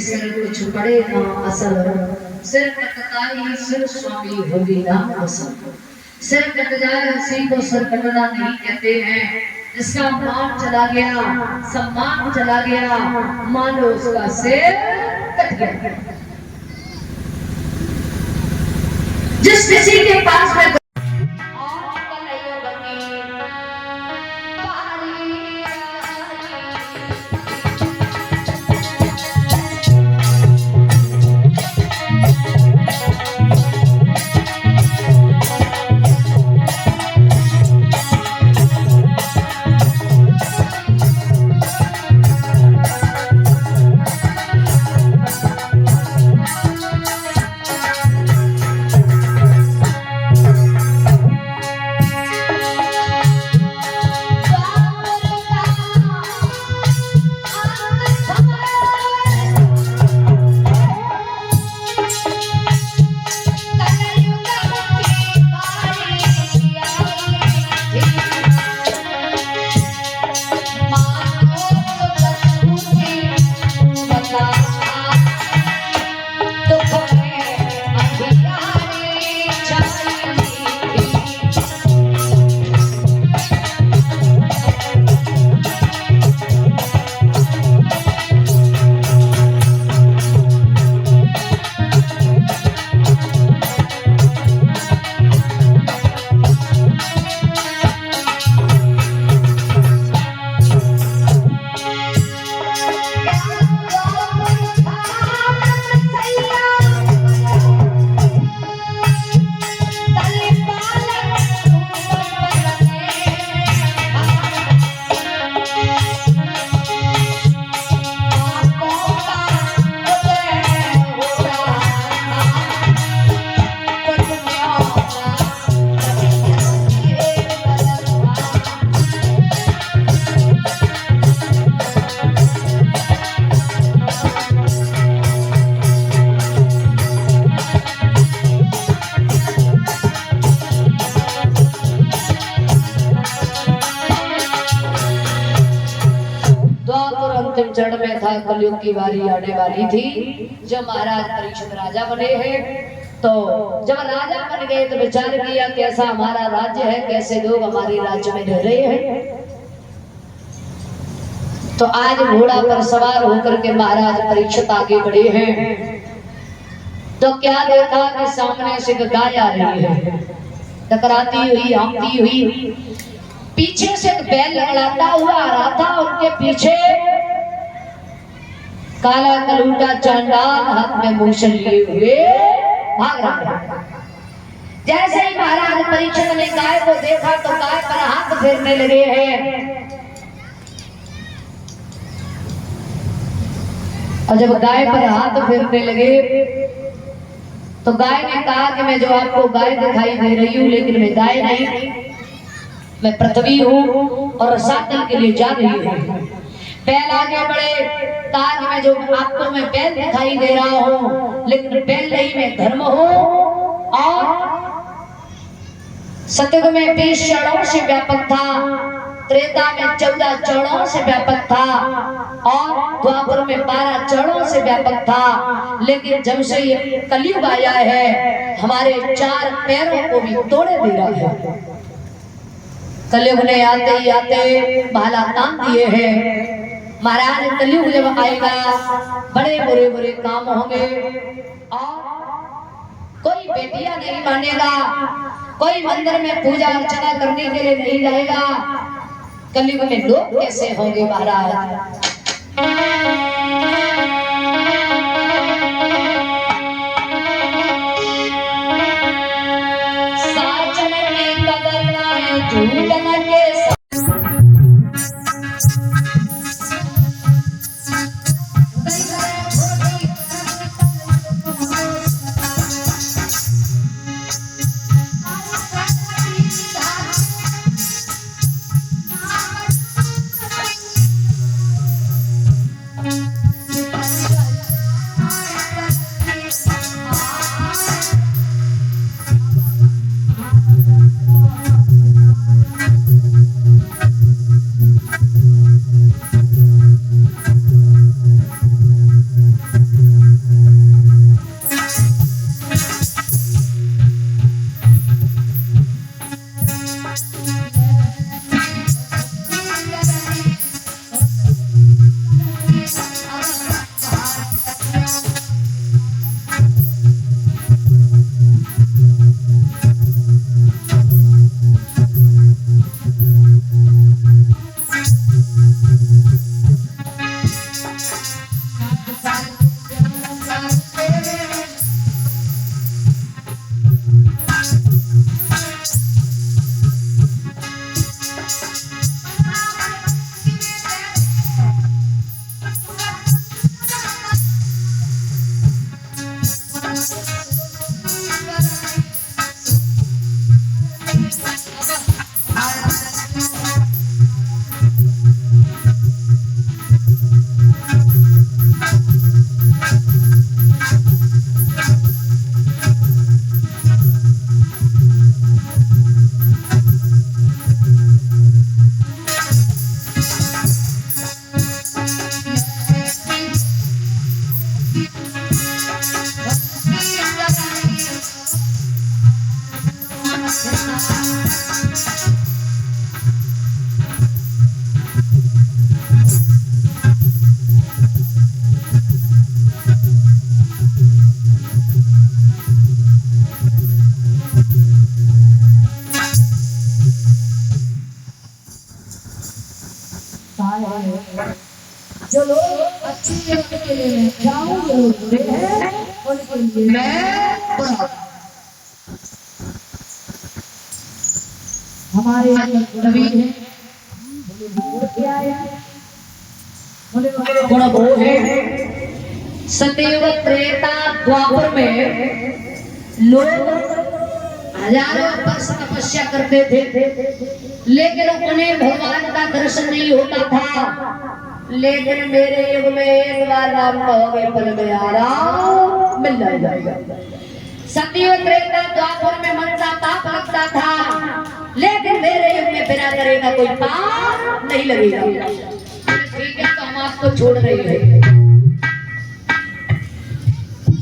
सिर कुछ पड़े ना असल सिर कटताई सिर स्वामी होगी ना असल सिर कट जाए हंसी को सिर कटना नहीं कहते हैं। जिसका मान चला गया सम्मान चला गया मान लो उसका सिर कट गया। जिस किसी के पास में अंतिम चरण में था कलयुग की बारी आने वाली थी जब महाराज परीक्षित राजा बने हैं। तो जब राजा बन गए तो विचार किया कैसा हमारा राज्य है कैसे लोग हमारे राज्य में रह रहे हैं। तो आज घोड़ा पर सवार होकर के महाराज परीक्षित आगे बढ़े हैं। तो क्या देखा कि सामने से गाय आ रही है, टकराती हुई, हाँकती हुई। पीछे से बैल लड़ाता हुआ आ रहा था, उनके पीछे काला कलूटा चांडाल हाथ में मूसल लिए हुए भाग रहा है। जैसे ही महाराज परीक्षित ने गाय को देखा तो गाय पर हाथ फेरने लगे हैं। और जब गाय पर हाथ फेरने लगे तो गाय ने कहा कि मैं जो आपको गाय दिखाई दे रही हूँ, लेकिन मैं गाय नहीं, मैं पृथ्वी हूँ और रसातल के लिए जा रही हूँ। बैल आगे बढ़े, कहा कि मैं जो आपको मैं बैल दिखाई दे रहा हूँ, लेकिन बैल नहीं, मैं धर्म हूँ। और सतयुग में 20 चरणों से व्यापक था, त्रेता में 14 चरणों से व्यापक था और द्वापर में 12 चरणों से व्यापक था। लेकिन जब से ये कलयुग आया है, हमारे 4 पैरों को भी तोड़े दे रहा है। कलयुग ने आते ही आते भाला तान दिए हैं। महाराज कलयुग जब आएगा, बड़े बुरे बुरे काम होंगे और कोई बेटियां नहीं मानेगा, कोई मंदिर में पूजा अर्चना करने के लिए नहीं जाएगा। कलयुग में लोग कैसे होंगे महाराज? साचन की कदर ना झूठ न के जो लोग अच्छी जगह के लिए मैं जाऊंगे उनके लिए मैं बड़ा। हमारे नबी है, गुण वो है। सतयुग त्रेता द्वापर में लोग हजारों वर्ष तपस्या करते थे, लेकिन उन्हें भगवान का दर्शन नहीं होता था। लेकिन मेरे युग में एक बार राम कहोगे पल में आराम मिल जाएगा। सतयुग त्रेता द्वापर में मन का ताप लगता था, लेकिन मेरे युग में बिना करेगा कोई पाप नहीं लगेगा। ठीक है, तो हम आपको छोड़ रहे हैं।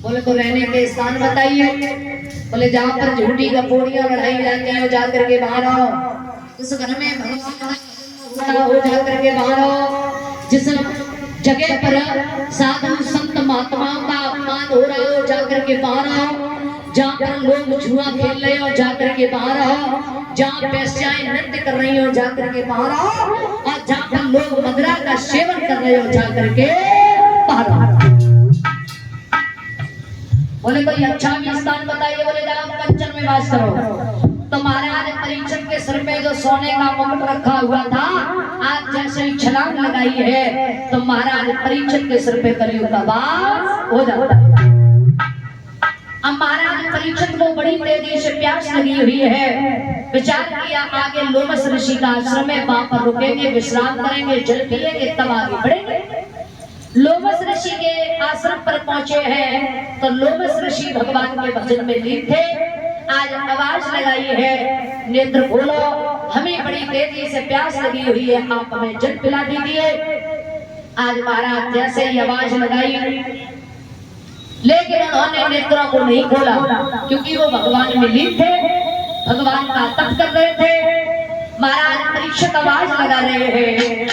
बोले तो रहने के स्थान बताइए। बोले जहाँ पर झूठी गपोड़ियां बढ़ाई जाती हैं जा करके बाहर आओ। उस घर में भगवान हो जा करके बाहर आओ। जिस जगह पर साधु संत महात्माओं का अपमान हो रहा हो जाकर के बाहर आओ, जहाँ पर लोग जुआ खेल रहे हो जाकर के बाहर आओ, जहाँ पैसियाएं नृत्य कर रही हो जाकर के बाहर आओ, और जहाँ पर लोग मदिरा का सेवन कर रहे हो जाकर के बाहर आओ। बोले कोई अच्छा भी स्थान बताइए। बोले जाओ कंचन में वास करो। तो महाराज परीक्षित के सिर में जो सोने का मुकुट रखा हुआ था, आज जैसे ही छलांग लगाई है तो महाराज परीक्षित के सिर पे कलयुग का वास हो जाता है। अब महाराज परीक्षित को बड़ी तेजी से प्यास लगी हुई है। विचार किया आगे लोमस ऋषि का आश्रम है, वहां पर रुकेंगे, विश्राम करेंगे, जल पिएंगे, तब आगे बढ़ेंगे। लोमस ऋषि के आश्रम पर पहुंचे हैं तो लोमस ऋषि भगवान के भजन में लीन थे। आज आवाज लगाई है, नेत्र खोलो, हमें बड़ी तेजी से प्यास लगी हुई है, आप हमें जल पिला दीजिए। आज महाराज जैसे ही आवाज लगाई, लेकिन उन्होंने नेत्रों को नहीं खोला, क्योंकि वो भगवान में लीन थे, भगवान का तप कर रहे थे। महाराज परीक्षित आवाज लगा रहे हैं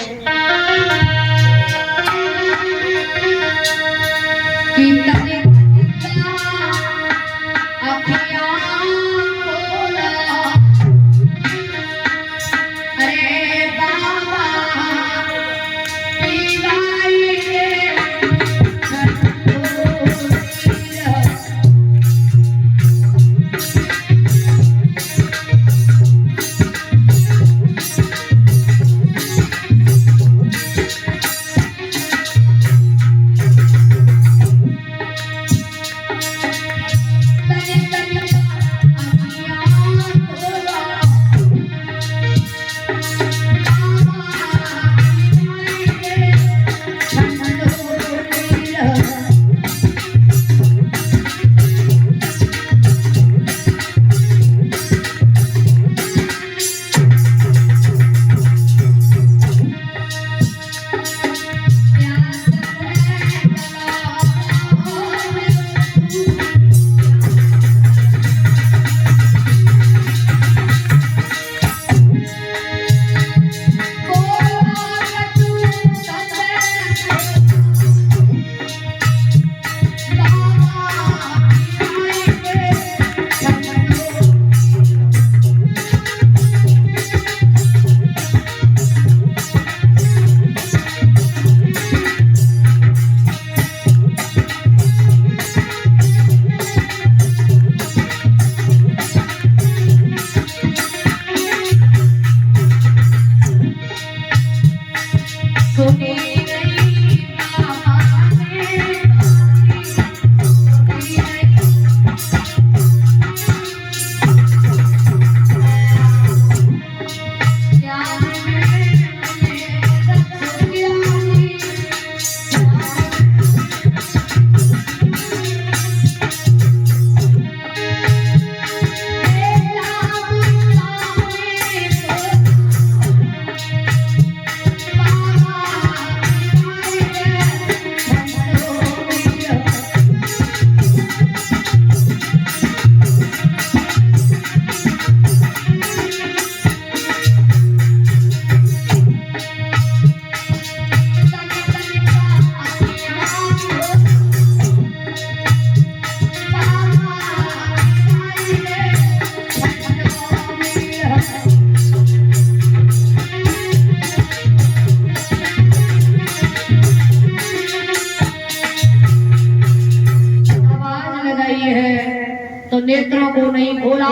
नेत्रों को नहीं खोला।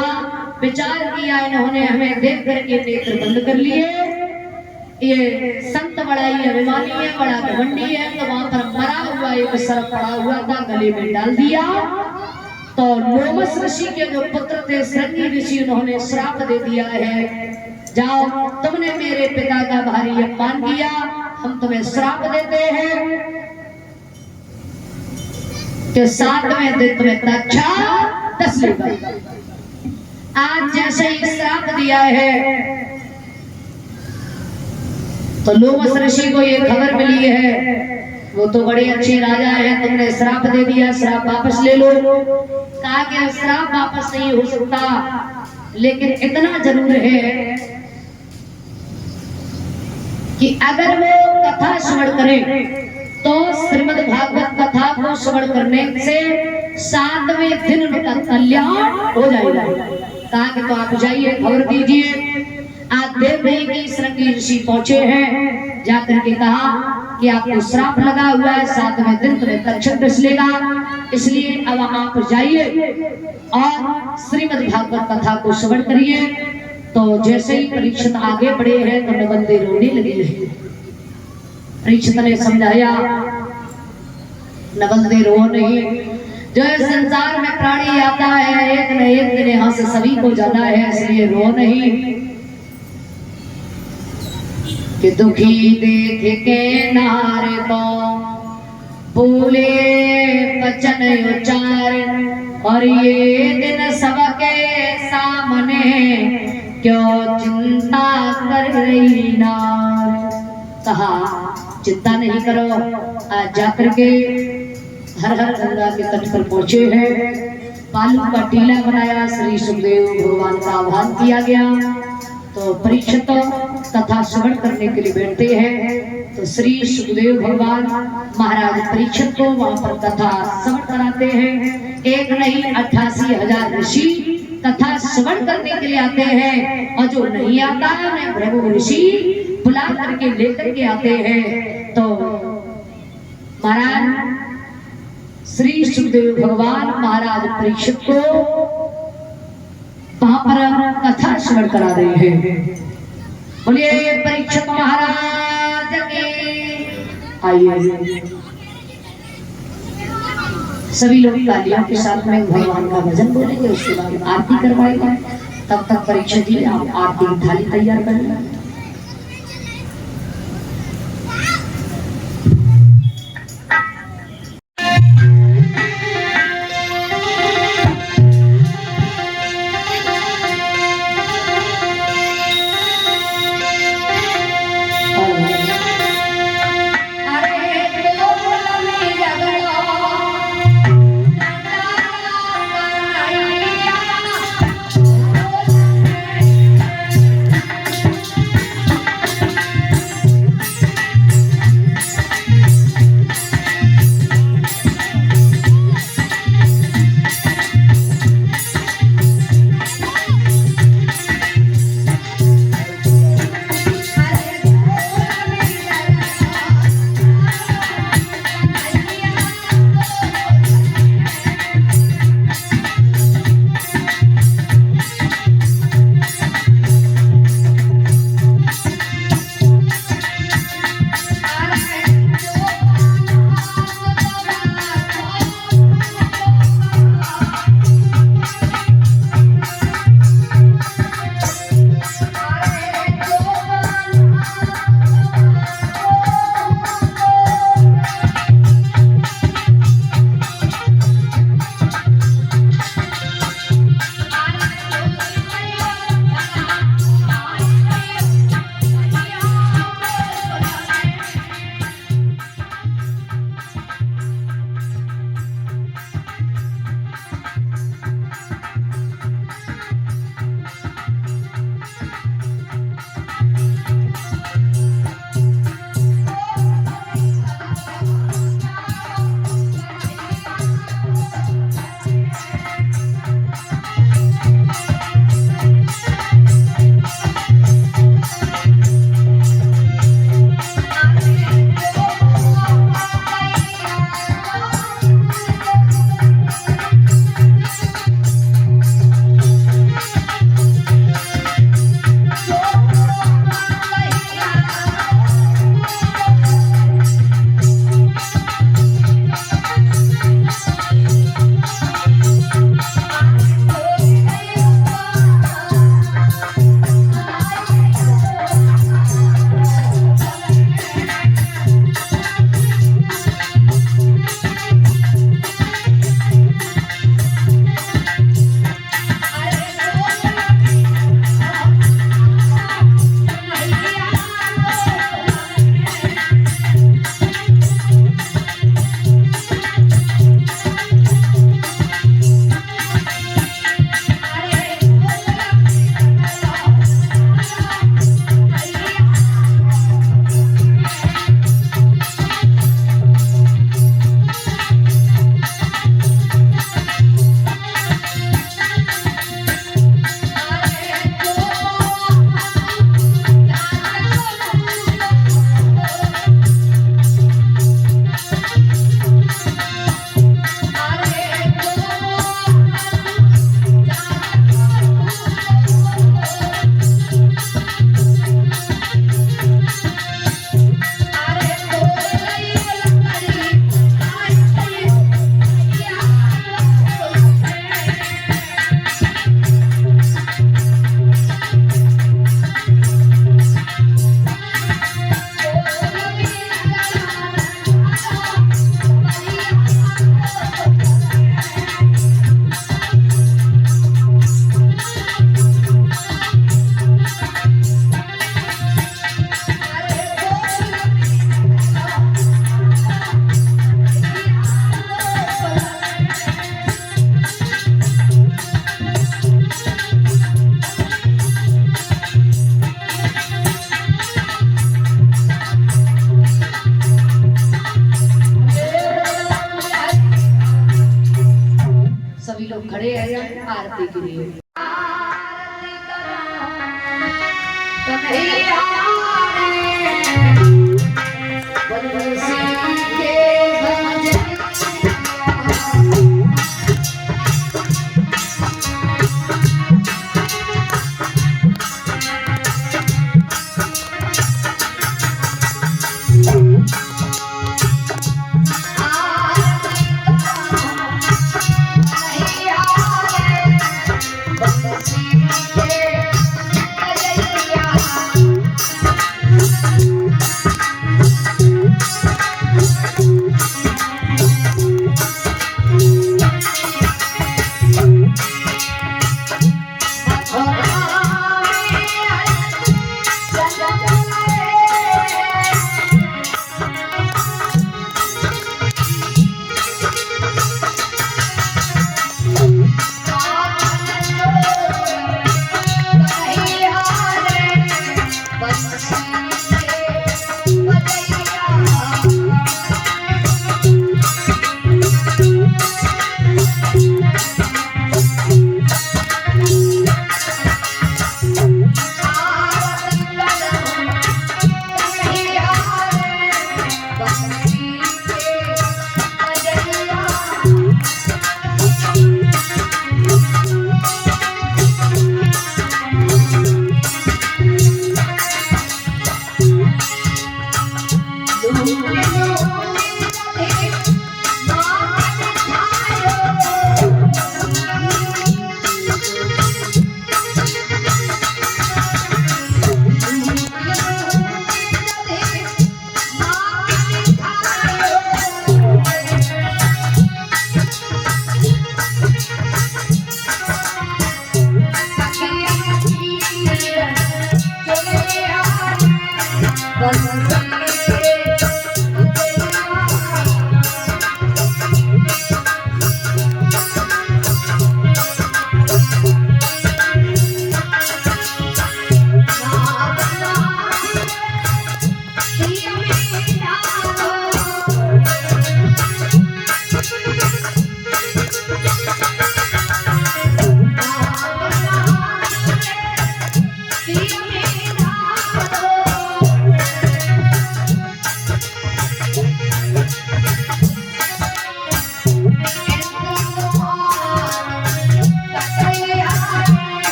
विचार किया इन्होंने, हमें देख करके नेत्र बंद कर लिए। ये संत बड़ा ही अभिमानी है, बड़ा घमंडी है। तो वहां पर मरा हुआ एक सर्प पड़ा हुआ था, गले में डाल दिया। तो लोमस ऋषि के जो पुत्र थे श्रृंगी ऋषि, उन्होंने श्राप दे दिया है, जाओ तुमने मेरे पिता का भारी अपमान किया, हम तुम्हें श्राप देते हैं कि 7वें दिन तुम्हें तक्षा 10 लेगा। आज जैसे ही श्राप दिया है तो लोमस ऋषि को ये खबर मिली है, वो तो बड़े अच्छे राजा हैं, तुमने श्राप दे दिया, श्राप वापस ले लो। कहा कि श्राप वापस नहीं हो सकता, लेकिन इतना जरूर है कि अगर वो कथा श्रवण करें तो श्रीमद् भागवत कथा को श्रवण करने से 7वें दिन उनका कल्याण हो जाएगा। कहा कि तो आप जाइए, खबर दीजिए। आज देवदेही की श्रृंगी ऋषि पहुंचे हैं, जाकर के कहा कि आपको श्राप लगा हुआ है, 7वें दिन तुम्हें तक्षक डसलेगा, इसलिए अब आप जाइए और श्रीमद् भागवत कथा को श्रवण करिए। तो जैसे ही परीक्षित आगे बढ़े हैं तो नवंदे रोने लगे हैं। परीक्षित ने समझाया, नवंदे रो नहीं, जो है संसार में प्राणी आता है, एक न एक दिन यहाँ से सभी को जाना है, इसलिए रो नहीं। कि दुखी देख के नारे तो बोले वचन उच्चार, और ये दिन सबके सामने क्यों चिंता कर रही नार। कहा चिंता नहीं करो, आज जाकर के हर हर गंगा के तट पर पहुंचे हैं। बालू का टीला बनाया, श्री सुखदेव भगवान का आह्वान किया गया। तो परीक्षित कथा श्रवण करने के लिए बैठते हैं। तो श्री सुखदेव भगवान महाराज परीक्षित को वहां पर कथा श्रवण कराते हैं। एक नहीं 88,000 ऋषि कथा श्रवण करने के लिए आते हैं, और जो नहीं आता है उन्हें भृगु ऋषि बुला करके लेकर के आते हैं। तो महाराज श्री सुखदेव भगवान महाराज परीक्षित को वहां पर कथा श्रवण करा रहे हैं। बोलिए परीक्षित महाराज के। आइए सभी लोग तालियों के साथ में भगवान का भजन बोलेंगे, उसके बाद आरती करवाएगा। तब तक परीक्षित जी आप आरती की थाली तैयार कर लें। लोग खड़े हैं आरती के लिए।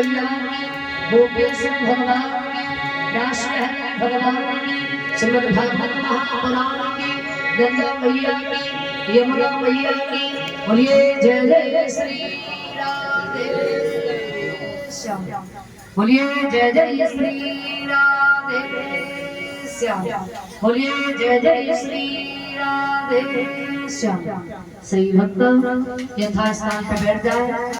मैया की, गोपेश्वर भगवान की, रासहरि भगवान की, श्रीमद् भागवत महापुराण की, गंगा मैया की, यमुना मैया की। बोलिए जय जय श्री राधे श्याम। बोलिए जय जय श्री राधे श्याम। बोलिए जय जय श्री राधे श्याम। श्री भक्त यथास्थान पे बैठ जाए।